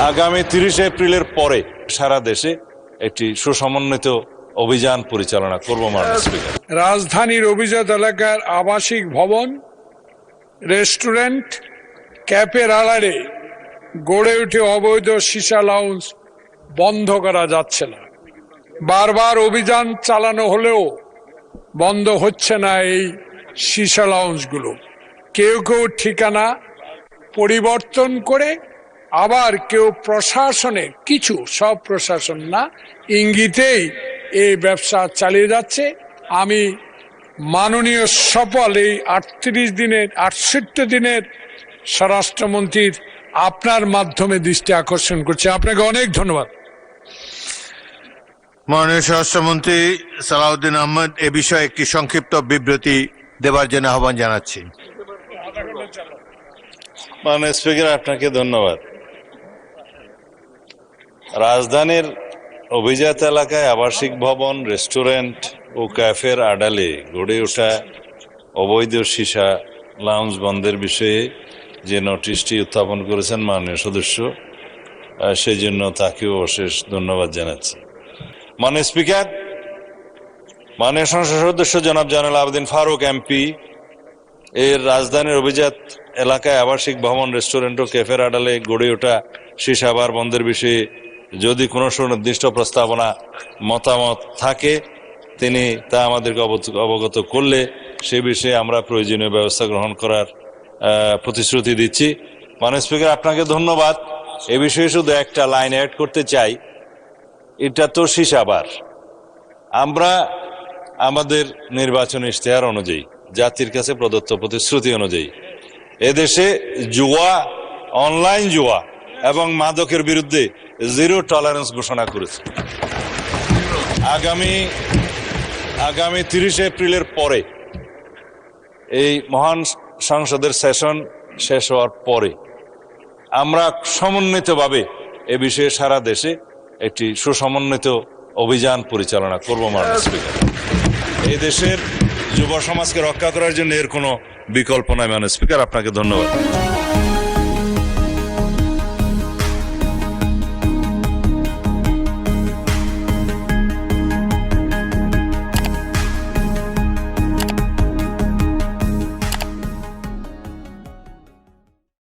আগামী 30 এপ্রিলের পরে সারা দেশে একটি সুসমন্বিত অভিযান পরিচালনা করব মাননীয় স্পিকার। রাজধানীর অভিজাত এলাকার আবাসিক ভবন, রেস্টুরেন্ট, ক্যাফের আড়ালে গড়ে উঠে অবৈধ সীসা লাউঞ্জ বন্ধ করা যাচ্ছে না। বারবার অভিযান চালানো হলেও বন্ধ হচ্ছে না এই সীসা লাউঞ্জগুলো। কেউ কেউ ঠিকানা পরিবর্তন করে, আবার কেউ প্রশাসনের কিছু, সব প্রশাসন না, ইঙ্গিতেই এই ব্যবসা চালিয়ে যাচ্ছে। আমি মাননীয় সফল এই 68 দিনের স্বরাষ্ট্রমন্ত্রীর আপনার মাধ্যমে দৃষ্টি আকর্ষণ করছি। আপনাকে অনেক ধন্যবাদ। মাননীয় স্বরাষ্ট্রমন্ত্রী সালাউদ্দিন আহমেদ এ বিষয়ে একটি সংক্ষিপ্ত বিবৃতি দেবার জন্য আহ্বান জানাচ্ছি। মাননীয় স্পিকার, আপনাকে ধন্যবাদ। রাজধানীর অভিজাত এলাকায় আবাসিক ভবন, রেস্টুরেন্ট ও ক্যাফের আড়ালে গড়ে ওঠা অবৈধ সীসা লাউঞ্জ বন্ধের বিষয়ে যে নোটিশটি উত্থাপন করেছেন মাননীয় সদস্য, সেই জন্য তাকেও অশেষ ধন্যবাদ জানাচ্ছি। মাননীয় স্পিকার, মাননীয় সংসদ সদস্য জনাব জয়নুল আবেদিন ফারুক এমপি এর রাজধানীর অভিজাত এলাকায় আবাসিক ভবন, রেস্টুরেন্ট ও ক্যাফের আড়ালে গড়ে ওঠা সীসা বার বন্ধের বিষয়ে যদি কোনো সুনির্দিষ্ট প্রস্তাবনা মতামত থাকে, তিনি তা আমাদেরকে অবগত করলে সে বিষয়ে আমরা প্রয়োজনীয় ব্যবস্থা গ্রহণ করার প্রতিশ্রুতি দিচ্ছি। মাননীয় স্পিকার, আপনাকে ধন্যবাদ। এ বিষয়ে শুধু একটা লাইন অ্যাড করতে চাই। এটা তো সীসা বার। আমরা আমাদের নির্বাচন ইশতেহার অনুযায়ী, জাতির কাছে প্রদত্ত প্রতিশ্রুতি অনুযায়ী এদেশে জুয়া, অনলাইন জুয়া এবং মাদকের বিরুদ্ধে 0 টলারেন্স ঘোষণা করেছে। আগামী 30 এপ্রিলের পরে, এই মহান সংসদের সেশন শেষ হওয়ার পরে আমরা সমন্বিতভাবে এ বিষয়ে সারা দেশে একটি সুসমন্বিত অভিযান পরিচালনা করব মাননীয় স্পিকার। এই দেশের যুব সমাজকে রক্ষা করার জন্য এর কোনো বিকল্প নয়। মাননীয় স্পিকার, আপনাকে ধন্যবাদ।